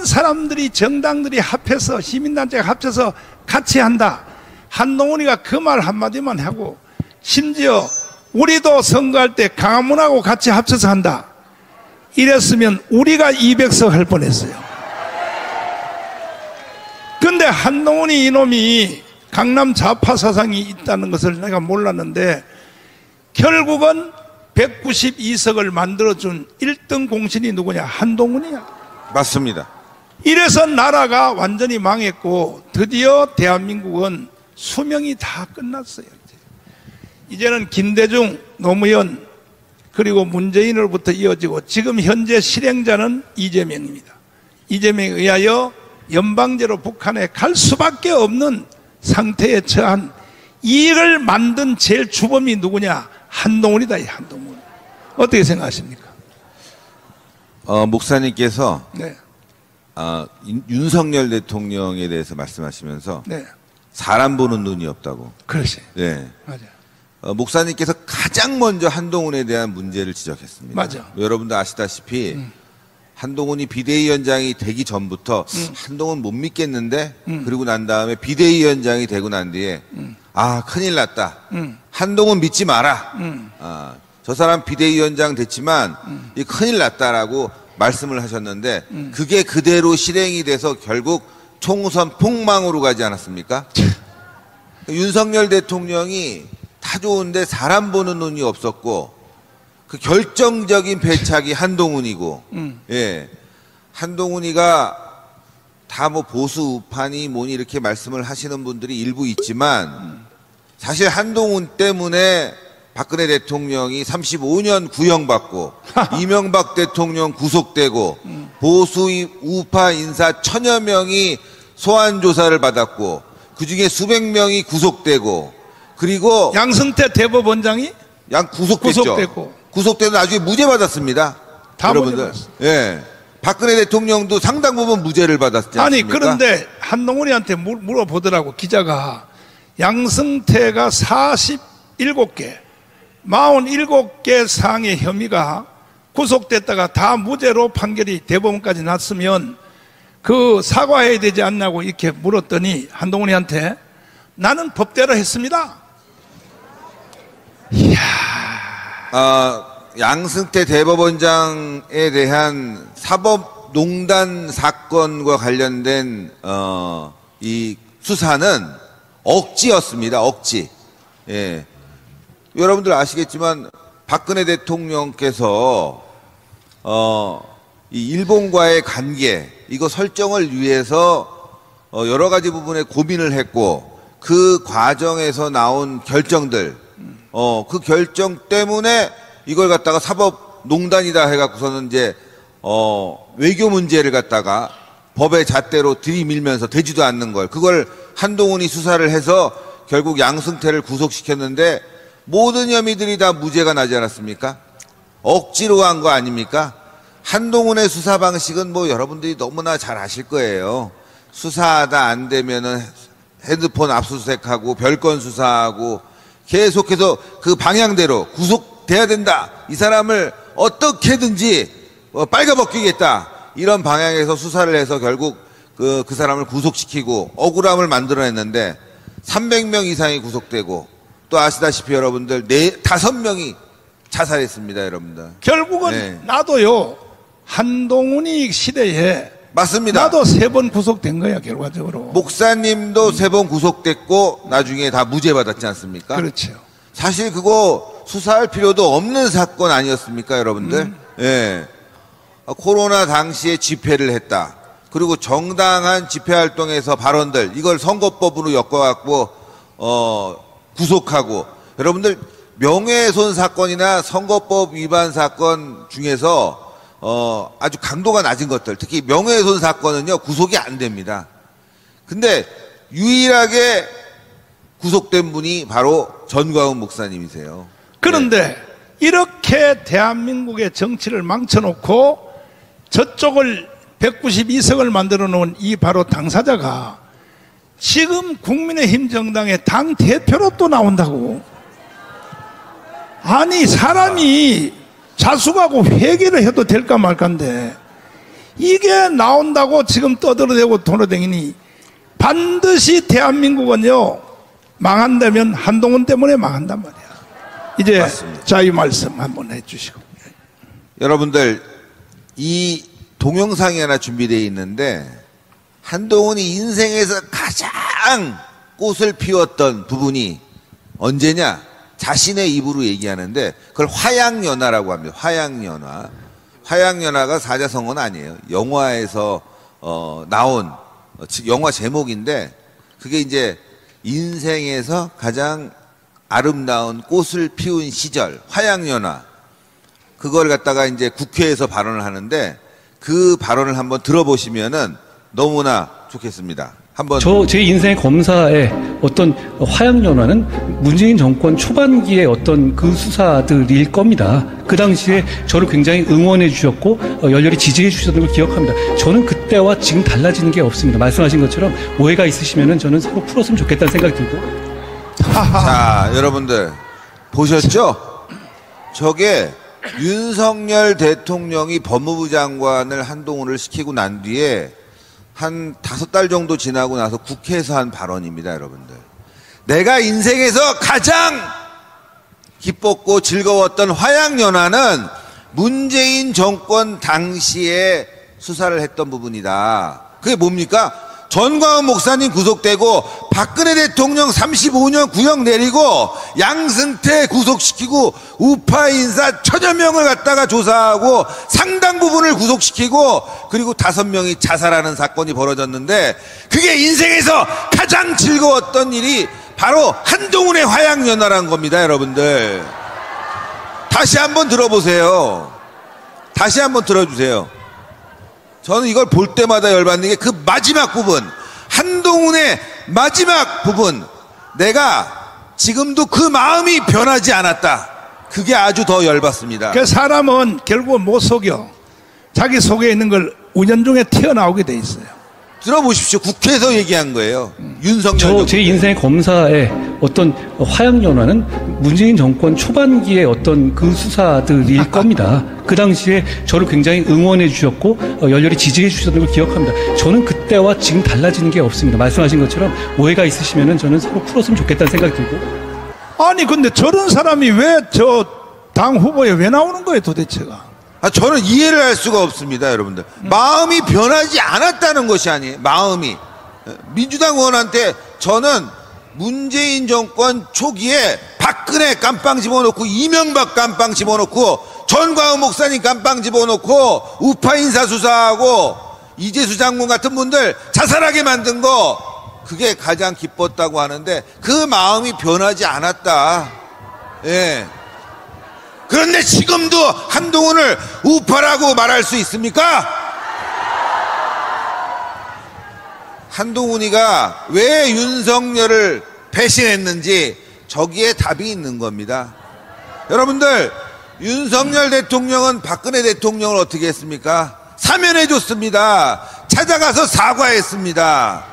모든 사람들이 정당들이 합해서 시민단체가 합쳐서 같이 한다. 한동훈이가 그 말 한마디만 하고 심지어 우리도 선거할 때 강화문하고 같이 합쳐서 한다. 이랬으면 우리가 200석 할 뻔했어요. 근데 한동훈이 이놈이 강남 좌파 사상이 있다는 것을 내가 몰랐는데 결국은 192석을 만들어준 1등 공신이 누구냐? 한동훈이야. 맞습니다. 이래서 나라가 완전히 망했고 드디어 대한민국은 수명이 다 끝났어요. 이제는 김대중, 노무현 그리고 문재인으로부터 이어지고 지금 현재 실행자는 이재명입니다. 이재명에 의하여 연방제로 북한에 갈 수밖에 없는 상태에 처한 이를 만든 제일 주범이 누구냐? 한동훈이다. 이 한동훈. 어떻게 생각하십니까? 목사님께서 네. 윤석열 대통령에 대해서 말씀하시면서 네. 사람 보는 눈이 없다고. 그렇지. 네. 맞아. 목사님께서 가장 먼저 한동훈에 대한 문제를 지적했습니다. 맞아. 여러분도 아시다시피 한동훈이 비대위원장이 되기 전부터 한동훈 못 믿겠는데 그리고 난 다음에 비대위원장이 되고 난 뒤에 아 큰일 났다. 한동훈 믿지 마라. 저 사람 비대위원장 됐지만 이 큰일 났다라고 말씀을 하셨는데 그게 그대로 실행이 돼서 결국 총선 폭망으로 가지 않았습니까? 윤석열 대통령이 다 좋은데 사람 보는 눈이 없었고 그 결정적인 배착이 한동훈이고 예 한동훈이가 다 뭐 보수 우파니 뭐니 이렇게 말씀을 하시는 분들이 일부 있지만 사실 한동훈 때문에 박근혜 대통령이 35년 구형받고 이명박 대통령 구속되고 보수 우파 인사 1000여 명이 소환 조사를 받았고 그중에 수백 명이 구속되고 그리고 양승태 대법원장이 구속됐죠. 구속돼서 나중에 무죄 받았습니다. 다 여러분들. 무죄 예. 박근혜 대통령도 상당 부분 무죄를 받았지 않습니까? 아니 그런데 한동훈이한테 물어보더라고 기자가. 양승태가 47개 47개 사항의 혐의가 구속됐다가 다 무죄로 판결이 대법원까지 났으면 그 사과해야 되지 않냐고 이렇게 물었더니 한동훈이한테 나는 법대로 했습니다. 이야. 양승태 대법원장에 대한 사법농단 사건과 관련된 이 수사는 억지였습니다. 억지. 예. 여러분들 아시겠지만 박근혜 대통령께서 이 일본과의 관계 이거 설정을 위해서 여러 가지 부분에 고민을 했고 그 과정에서 나온 결정들 그 결정 때문에 이걸 갖다가 사법농단이다 해갖고서는 이제 외교 문제를 갖다가 법의 잣대로 들이밀면서 되지도 않는 걸 그걸 한동훈이 수사를 해서 결국 양승태를 구속시켰는데 모든 혐의들이 다 무죄가 나지 않았습니까? 억지로 한 거 아닙니까? 한동훈의 수사 방식은 뭐 여러분들이 너무나 잘 아실 거예요. 수사하다 안 되면은 핸드폰 압수수색하고 별건 수사하고 계속해서 그 방향대로 구속돼야 된다. 이 사람을 어떻게든지 빨가벗기겠다. 이런 방향에서 수사를 해서 결국 그 사람을 구속시키고 억울함을 만들어냈는데 300명 이상이 구속되고 또 아시다시피 여러분들 5명이 자살했습니다. 여러분들. 결국은 네. 나도요 한동훈이 시대에 맞습니다. 나도 3번 구속된 거야 결과적으로. 목사님도 3번 구속됐고 나중에 다 무죄 받았지 않습니까? 그렇죠. 사실 그거 수사할 필요도 없는 사건 아니었습니까, 여러분들? 예. 코로나 당시에 집회를 했다. 그리고 정당한 집회 활동에서 발언들 이걸 선거법으로 엮어갖고 구속하고 여러분들 명예훼손 사건이나 선거법 위반 사건 중에서 아주 강도가 낮은 것들 특히 명예훼손 사건은요 구속이 안 됩니다. 근데 유일하게 구속된 분이 바로 전광훈 목사님이세요. 그런데 네. 이렇게 대한민국의 정치를 망쳐놓고 저쪽을 192석을 만들어 놓은 이 바로 당사자가 지금 국민의힘 정당의 당 대표로 또 나온다고. 아니 사람이 자숙하고 회개를 해도 될까 말까인데 이게 나온다고 지금 떠들어대고 돌아다니니 반드시 대한민국은요 망한다면 한동훈 때문에 망한단 말이야. 이제 맞습니다. 자유 말씀 한번 해주시고. 여러분들 이 동영상이 하나 준비되어 있는데 한동훈이 인생에서 가장 꽃을 피웠던 부분이 언제냐? 자신의 입으로 얘기하는데 그걸 화양연화라고 합니다. 화양연화. 화양연화가 사자성어는 아니에요. 영화에서 나온 영화 제목인데 그게 이제 인생에서 가장 아름다운 꽃을 피운 시절 화양연화. 그걸 갖다가 이제 국회에서 발언을 하는데 그 발언을 한번 들어보시면은 너무나 좋겠습니다. 한번 제 인생의 검사의 어떤 화양연화는 문재인 정권 초반기의 어떤 그 수사들일 겁니다. 그 당시에 저를 굉장히 응원해 주셨고 열렬히 지지해 주셨던 걸 기억합니다. 저는 그때와 지금 달라지는 게 없습니다. 말씀하신 것처럼 오해가 있으시면은 저는 서로 풀었으면 좋겠다는 생각이 들고. 자, 여러분들 보셨죠? 저게 윤석열 대통령이 법무부 장관을 한동훈을 시키고 난 뒤에 한 5달 정도 지나고 나서 국회에서 한 발언입니다, 여러분들. 내가 인생에서 가장 기뻤고 즐거웠던 화양연화는 문재인 정권 당시에 수사를 했던 부분이다. 그게 뭡니까? 전광훈 목사님 구속되고 박근혜 대통령 35년 구형 내리고 양승태 구속시키고 우파 인사 1000여 명을 갖다가 조사하고 상당 부분을 구속시키고 그리고 5명이 자살하는 사건이 벌어졌는데 그게 인생에서 가장 즐거웠던 일이 바로 한동훈의 화양연화라는 겁니다, 여러분들. 다시 한번 들어보세요. 다시 한번 들어주세요. 저는 이걸 볼 때마다 열받는 게 그 마지막 부분, 한동훈의 마지막 부분, 내가 지금도 그 마음이 변하지 않았다. 그게 아주 더 열받습니다. 그 사람은 결국은 못 속여. 자기 속에 있는 걸 운연중에 튀어나오게 돼 있어요. 들어보십시오. 국회에서 얘기한 거예요. 윤석열. 제 인생의 검사의 어떤 화양연화는 문재인 정권 초반기의 어떤 그 수사들일 겁니다. 그 당시에 저를 굉장히 응원해 주셨고 열렬히 지지해 주셨던 걸 기억합니다. 저는 그때와 지금 달라지는 게 없습니다. 말씀하신 것처럼 오해가 있으시면은 저는 서로 풀었으면 좋겠다는 생각이 들고. 아니 근데 저런 사람이 왜 저 당 후보에 왜 나오는 거예요 도대체가? 저는 이해를 할 수가 없습니다, 여러분들. 마음이 변하지 않았다는 것이 아니에요. 마음이. 민주당 의원한테 저는 문재인 정권 초기에 박근혜 깜빵 집어넣고 이명박 깜빵 집어넣고 전광훈 목사님 깜빵 집어넣고 우파 인사 수사하고 이재수 장군 같은 분들 자살하게 만든 거 그게 가장 기뻤다고 하는데 그 마음이 변하지 않았다. 예. 그런데 지금도 한동훈을 우파라고 말할 수 있습니까? 한동훈이가 왜 윤석열을 배신했는지 저기에 답이 있는 겁니다. 여러분들, 윤석열 대통령은 박근혜 대통령을 어떻게 했습니까? 사면해 줬습니다. 찾아가서 사과했습니다.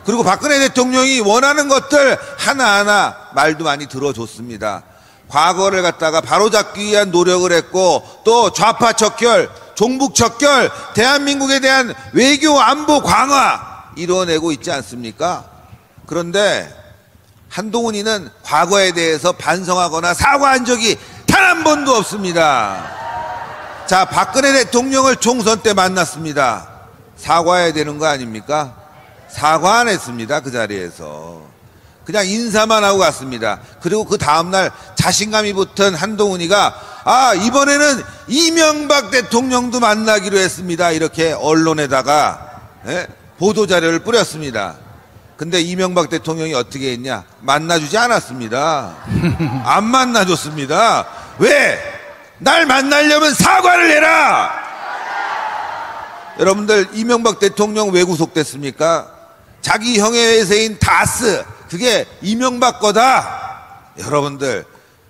그리고 박근혜 대통령이 원하는 것들 하나하나 말도 많이 들어줬습니다. 과거를 갖다가 바로잡기 위한 노력을 했고 또 좌파 척결, 종북 척결, 대한민국에 대한 외교 안보 강화 이뤄내고 있지 않습니까? 그런데 한동훈이는 과거에 대해서 반성하거나 사과한 적이 단 한 번도 없습니다. 자, 박근혜 대통령을 총선 때 만났습니다. 사과해야 되는 거 아닙니까? 사과 안 했습니다. 그 자리에서 그냥 인사만 하고 갔습니다. 그리고 그 다음날 자신감이 붙은 한동훈이가 이번에는 이명박 대통령도 만나기로 했습니다. 이렇게 언론에다가 보도자료를 뿌렸습니다. 근데 이명박 대통령이 어떻게 했냐? 만나주지 않았습니다. 안 만나줬습니다. 왜? 날 만나려면 사과를 해라! 여러분들, 이명박 대통령 왜 구속됐습니까? 자기 형의 회사인 다스, 그게 이명박 거다. 여러분들,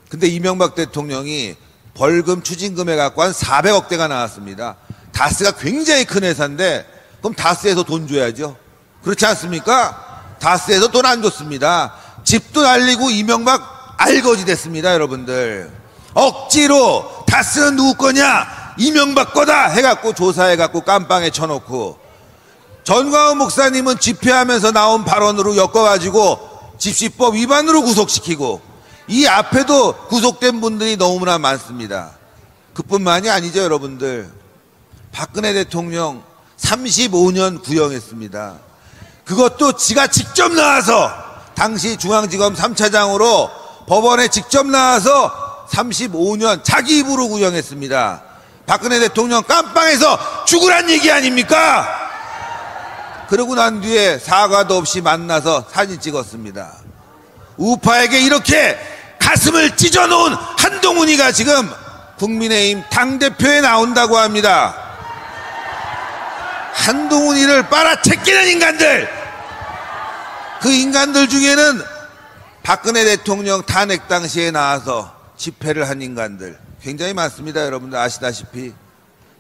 근데 이명박 대통령이 벌금 추징금에 갖고 한 400억대가 나왔습니다. 다스가 굉장히 큰 회사인데 그럼 다스에서 돈 줘야죠. 그렇지 않습니까? 다스에서 돈 안 줬습니다. 집도 날리고 이명박 알거지 됐습니다. 여러분들, 억지로 다스는 누구 거냐? 이명박 거다 해갖고 조사해갖고 깜빵에 쳐놓고, 전광훈 목사님은 집회하면서 나온 발언으로 엮어가지고 집시법 위반으로 구속시키고, 이 앞에도 구속된 분들이 너무나 많습니다. 그뿐만이 아니죠, 여러분들. 박근혜 대통령 35년 구형했습니다. 그것도 지가 직접 나와서, 당시 중앙지검 3차장으로 법원에 직접 나와서 35년 자기 입으로 구형했습니다. 박근혜 대통령 깜빵에서 죽으란 얘기 아닙니까? 그러고 난 뒤에 사과도 없이 만나서 사진 찍었습니다. 우파에게 이렇게 가슴을 찢어놓은 한동훈이가 지금 국민의힘 당대표에 나온다고 합니다. 한동훈이를 빨아채끼는 인간들, 그 인간들 중에는 박근혜 대통령 탄핵 당시에 나와서 집회를 한 인간들 굉장히 많습니다. 여러분들 아시다시피.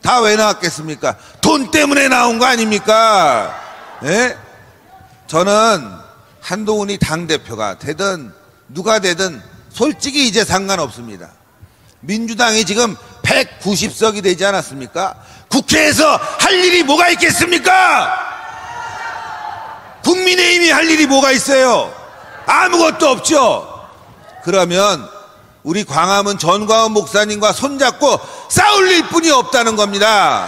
다 왜 나왔겠습니까? 돈 때문에 나온 거 아닙니까? 예? 저는 한동훈이 당대표가 되든 누가 되든 솔직히 이제 상관없습니다. 민주당이 지금 190석이 되지 않았습니까? 국회에서 할 일이 뭐가 있겠습니까? 국민의힘이 할 일이 뭐가 있어요? 아무것도 없죠. 그러면 우리 광화문 전광훈 목사님과 손잡고 싸울 일뿐이 없다는 겁니다.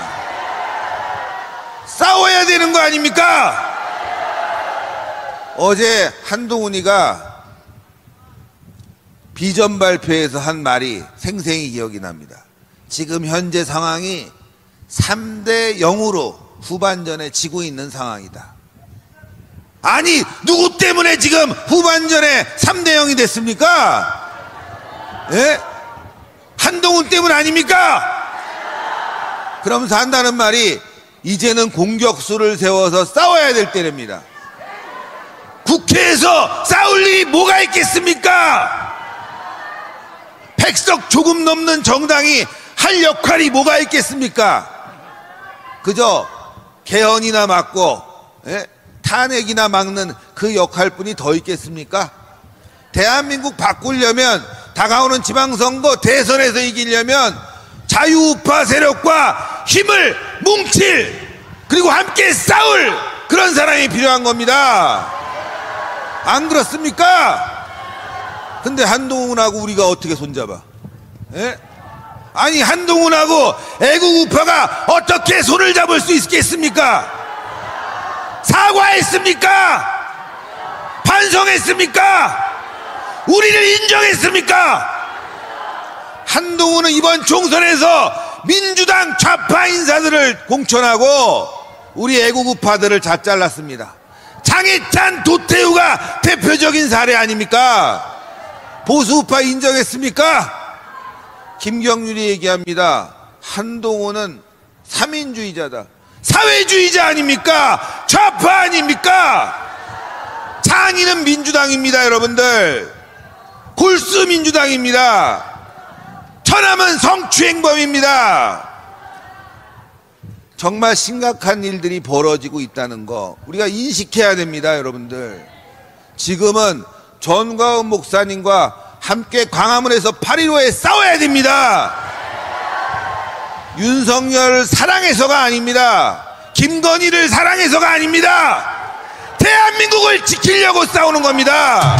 싸워야 되는 거 아닙니까? 어제 한동훈이가 비전 발표에서 한 말이 생생히 기억이 납니다. 지금 현재 상황이 3대 0으로 후반전에 지고 있는 상황이다. 아니, 누구 때문에 지금 후반전에 3대 0이 됐습니까? 예? 한동훈 때문 아닙니까? 그러면서 한다는 말이 이제는 공격수를 세워서 싸워야 될 때랍니다. 국회에서 싸울 일이 뭐가 있겠습니까? 100석 조금 넘는 정당이 할 역할이 뭐가 있겠습니까? 그저 개헌이나 막고, 예? 탄핵이나 막는 그 역할뿐이 더 있겠습니까? 대한민국 바꾸려면, 다가오는 지방선거 대선에서 이기려면 자유우파 세력과 힘을 뭉칠, 그리고 함께 싸울 그런 사람이 필요한 겁니다. 안 그렇습니까? 근데 한동훈하고 우리가 어떻게 손잡아? 예? 아니, 한동훈하고 애국우파가 어떻게 손을 잡을 수 있겠습니까? 사과했습니까? 반성했습니까? 우리를 인정했습니까? 한동훈은 이번 총선에서 민주당 좌파 인사들을 공천하고 우리 애국우파들을 다 잘랐습니다. 장해찬, 도태우가 대표적인 사례 아닙니까? 보수우파 인정했습니까? 김경률이 얘기합니다. 한동훈은 삼인주의자다. 사회주의자 아닙니까? 좌파 아닙니까? 장인은 민주당입니다, 여러분들. 골수 민주당입니다. 천함은 성추행범입니다. 정말 심각한 일들이 벌어지고 있다는 거 우리가 인식해야 됩니다, 여러분들. 지금은 전광훈 목사님과 함께 광화문에서 8.15에 싸워야 됩니다. 윤석열을 사랑해서가 아닙니다. 김건희를 사랑해서가 아닙니다. 대한민국을 지키려고 싸우는 겁니다.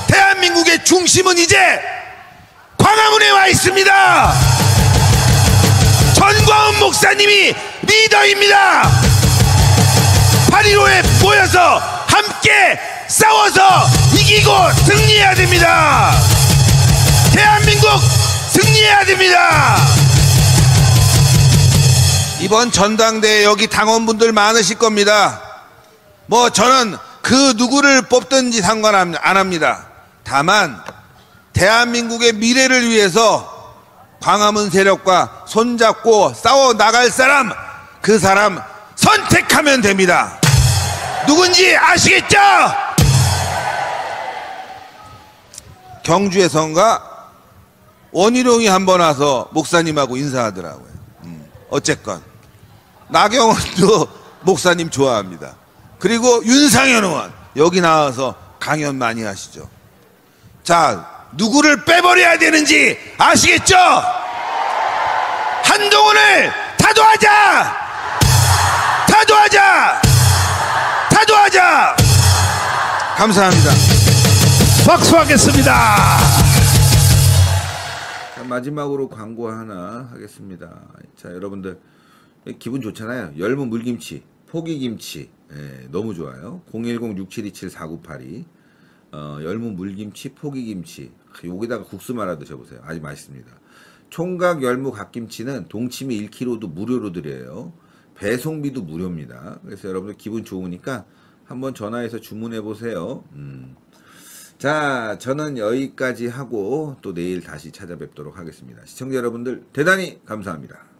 대한민국의 중심은 이제 광화문에 와 있습니다. 전광훈 목사님이 리더입니다. 8.15에 모여서 함께 싸워서 이기고 승리해야 됩니다. 대한민국 승리해야 됩니다. 이번 전당대회 여기 당원분들 많으실 겁니다. 뭐 저는 그 누구를 뽑든지 상관 안 합니다. 다만 대한민국의 미래를 위해서 광화문 세력과 손잡고 싸워 나갈 사람, 그 사람 선택하면 됩니다. 누군지 아시겠죠? 경주에선가 원희룡이 한번 와서 목사님하고 인사하더라고요. 어쨌건 나경원도 목사님 좋아합니다. 그리고 윤상현 의원 여기 나와서 강연 많이 하시죠. 자, 누구를 빼버려야 되는지 아시겠죠? 한동훈을 타도하자! 타도하자! 타도하자! 감사합니다. 박수하겠습니다. 자, 마지막으로 광고 하나 하겠습니다. 자, 여러분들 기분 좋잖아요. 열무 물김치, 포기김치, 예, 너무 좋아요. 010-6727-4982 열무 물김치, 포기김치, 여기다가 국수 말아 드셔보세요. 아주 맛있습니다. 총각 열무 갓김치는 동치미 1kg도 무료로 드려요. 배송비도 무료입니다. 그래서 여러분들 기분 좋으니까 한번 전화해서 주문해 보세요. 자, 저는 여기까지 하고 또 내일 다시 찾아뵙도록 하겠습니다. 시청자 여러분들 대단히 감사합니다.